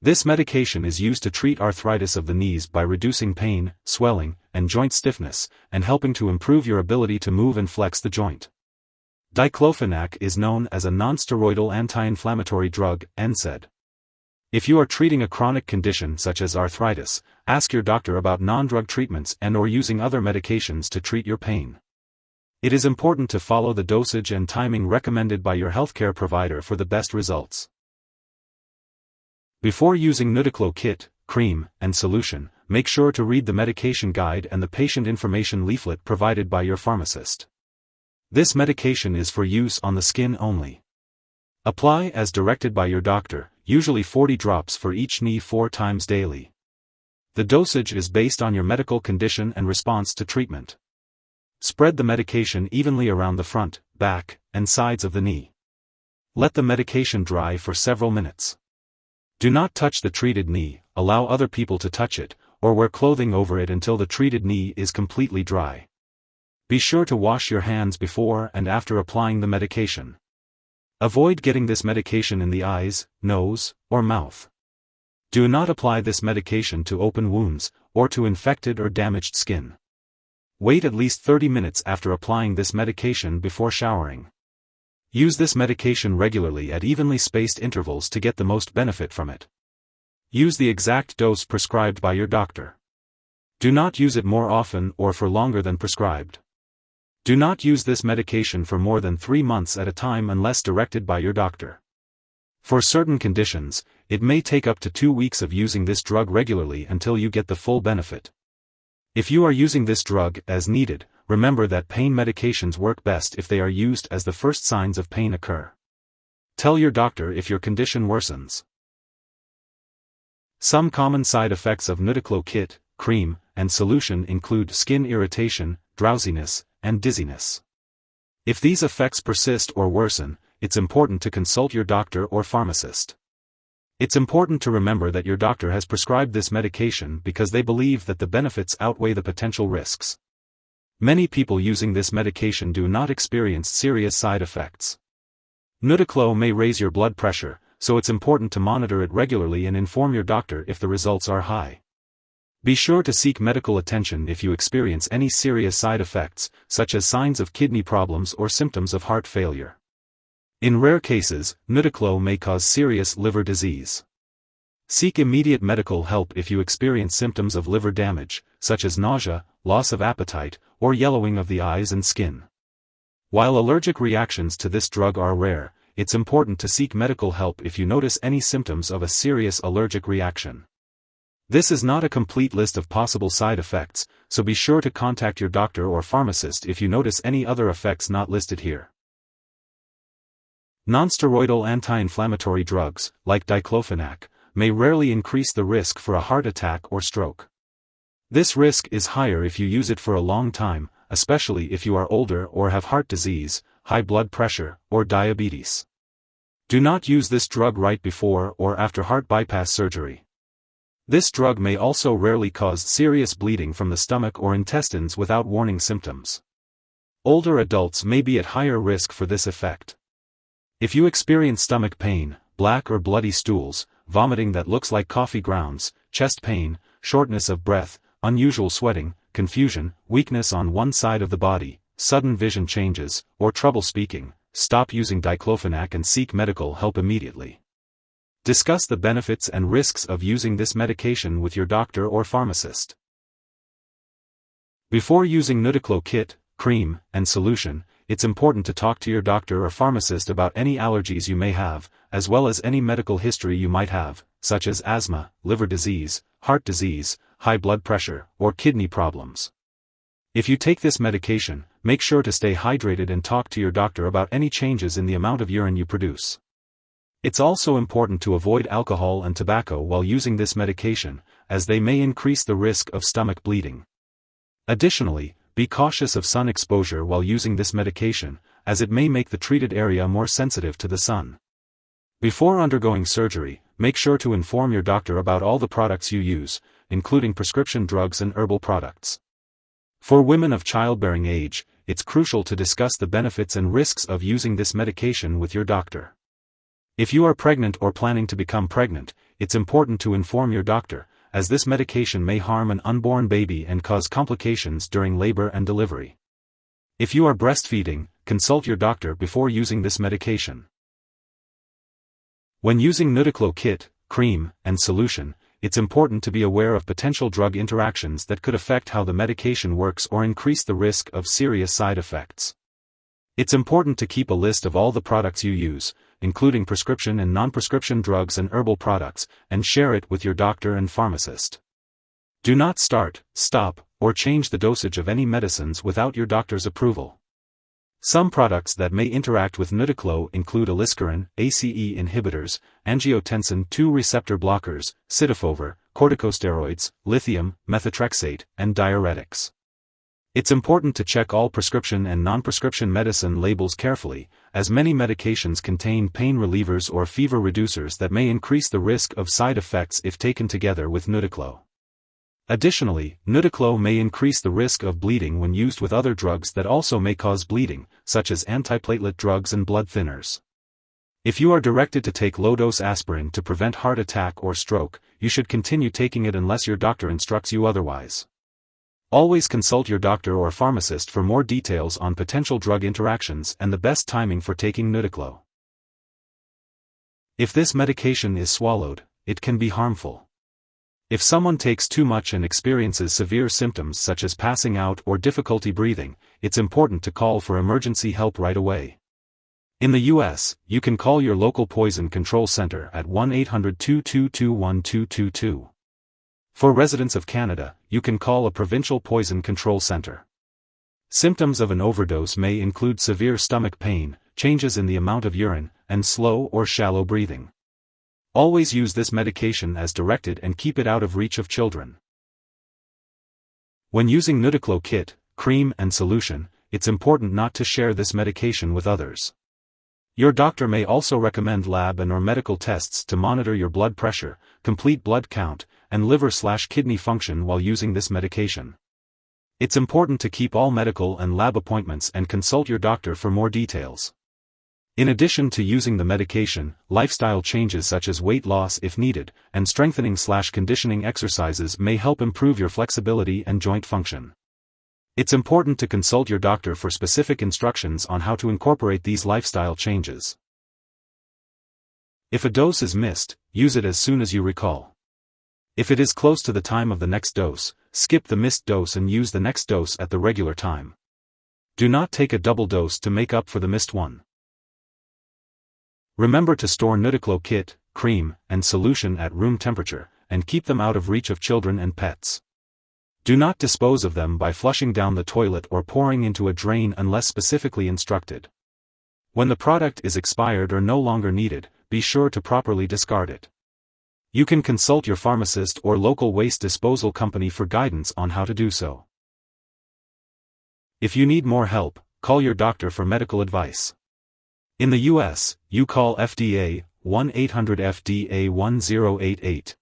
This medication is used to treat arthritis of the knees by reducing pain, swelling, and joint stiffness, and helping to improve your ability to move and flex the joint. Diclofenac is known as a non-steroidal anti-inflammatory drug, NSAID. If you are treating a chronic condition such as arthritis, ask your doctor about non-drug treatments and/or using other medications to treat your pain. It is important to follow the dosage and timing recommended by your healthcare provider for the best results. Before using Nudiclo kit, cream, and solution, make sure to read the medication guide and the patient information leaflet provided by your pharmacist. This medication is for use on the skin only. Apply as directed by your doctor, usually 40 drops for each knee 4 times daily. The dosage is based on your medical condition and response to treatment. Spread the medication evenly around the front, back, and sides of the knee. Let the medication dry for several minutes. Do not touch the treated knee, allow other people to touch it, or wear clothing over it until the treated knee is completely dry. Be sure to wash your hands before and after applying the medication. Avoid getting this medication in the eyes, nose, or mouth. Do not apply this medication to open wounds, or to infected or damaged skin. Wait at least 30 minutes after applying this medication before showering. Use this medication regularly at evenly spaced intervals to get the most benefit from it. Use the exact dose prescribed by your doctor. Do not use it more often or for longer than prescribed. Do not use this medication for more than 3 months at a time unless directed by your doctor. For certain conditions, it may take up to 2 weeks of using this drug regularly until you get the full benefit. If you are using this drug as needed, remember that pain medications work best if they are used as the first signs of pain occur. Tell your doctor if your condition worsens. Some common side effects of Nudiclo kit, cream, and solution include skin irritation, drowsiness, and dizziness. If these effects persist or worsen, it's important to consult your doctor or pharmacist. It's important to remember that your doctor has prescribed this medication because they believe that the benefits outweigh the potential risks. Many people using this medication do not experience serious side effects. Nudiclo may raise your blood pressure, so it's important to monitor it regularly and inform your doctor if the results are high. Be sure to seek medical attention if you experience any serious side effects, such as signs of kidney problems or symptoms of heart failure. In rare cases, Nudiclo may cause serious liver disease. Seek immediate medical help if you experience symptoms of liver damage, such as nausea, loss of appetite, or yellowing of the eyes and skin. While allergic reactions to this drug are rare, it's important to seek medical help if you notice any symptoms of a serious allergic reaction. This is not a complete list of possible side effects, so be sure to contact your doctor or pharmacist if you notice any other effects not listed here. Non-steroidal anti-inflammatory drugs, like diclofenac, may rarely increase the risk for a heart attack or stroke. This risk is higher if you use it for a long time, especially if you are older or have heart disease, high blood pressure, or diabetes. Do not use this drug right before or after heart bypass surgery. This drug may also rarely cause serious bleeding from the stomach or intestines without warning symptoms. Older adults may be at higher risk for this effect. If you experience stomach pain, black or bloody stools, vomiting that looks like coffee grounds, chest pain, shortness of breath, unusual sweating, confusion, weakness on one side of the body, sudden vision changes, or trouble speaking, stop using diclofenac and seek medical help immediately. Discuss the benefits and risks of using this medication with your doctor or pharmacist. Before using Nudiclo kit, cream, and solution, it's important to talk to your doctor or pharmacist about any allergies you may have, as well as any medical history you might have, such as asthma, liver disease, heart disease, high blood pressure, or kidney problems. If you take this medication, make sure to stay hydrated and talk to your doctor about any changes in the amount of urine you produce. It's also important to avoid alcohol and tobacco while using this medication, as they may increase the risk of stomach bleeding. Additionally, be cautious of sun exposure while using this medication, as it may make the treated area more sensitive to the sun. Before undergoing surgery, make sure to inform your doctor about all the products you use, including prescription drugs and herbal products. For women of childbearing age, it's crucial to discuss the benefits and risks of using this medication with your doctor. If you are pregnant or planning to become pregnant, it's important to inform your doctor, as this medication may harm an unborn baby and cause complications during labor and delivery. If you are breastfeeding, consult your doctor before using this medication. When using Nudiclo kit, cream, and solution, it's important to be aware of potential drug interactions that could affect how the medication works or increase the risk of serious side effects. It's important to keep a list of all the products you use, including prescription and non-prescription drugs and herbal products, and share it with your doctor and pharmacist. Do not start, stop, or change the dosage of any medicines without your doctor's approval. Some products that may interact with Nudiclo include aliskiren, ACE inhibitors, angiotensin II receptor blockers, Cidofovir, corticosteroids, lithium, methotrexate, and diuretics. It's important to check all prescription and non-prescription medicine labels carefully, as many medications contain pain relievers or fever reducers that may increase the risk of side effects if taken together with Nudiclo. Additionally, Nudiclo may increase the risk of bleeding when used with other drugs that also may cause bleeding, such as antiplatelet drugs and blood thinners. If you are directed to take low-dose aspirin to prevent heart attack or stroke, you should continue taking it unless your doctor instructs you otherwise. Always consult your doctor or pharmacist for more details on potential drug interactions and the best timing for taking Nudiclo. If this medication is swallowed, it can be harmful. If someone takes too much and experiences severe symptoms such as passing out or difficulty breathing, it's important to call for emergency help right away. In the U.S., you can call your local poison control center at 1-800-222-1222. For residents of Canada, you can call a provincial poison control center. Symptoms of an overdose may include severe stomach pain, changes in the amount of urine, and slow or shallow breathing. Always use this medication as directed and keep it out of reach of children. When using Nudiclo kit, cream, and solution, it's important not to share this medication with others. Your doctor may also recommend lab and/or medical tests to monitor your blood pressure, complete blood count, and liver/kidney function while using this medication. It's important to keep all medical and lab appointments and consult your doctor for more details. In addition to using the medication, lifestyle changes such as weight loss if needed, and strengthening/conditioning exercises may help improve your flexibility and joint function. It's important to consult your doctor for specific instructions on how to incorporate these lifestyle changes. If a dose is missed, use it as soon as you recall. If it is close to the time of the next dose, skip the missed dose and use the next dose at the regular time. Do not take a double dose to make up for the missed one. Remember to store Nudiclo kit, cream, and solution at room temperature, and keep them out of reach of children and pets. Do not dispose of them by flushing down the toilet or pouring into a drain unless specifically instructed. When the product is expired or no longer needed, be sure to properly discard it. You can consult your pharmacist or local waste disposal company for guidance on how to do so. If you need more help, call your doctor for medical advice. In the U.S., you call FDA, 1-800-FDA-1088.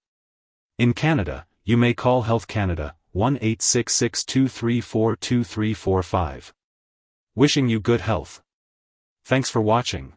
In Canada, you may call Health Canada, 1-866-234-2345. Wishing you good health. Thanks for watching.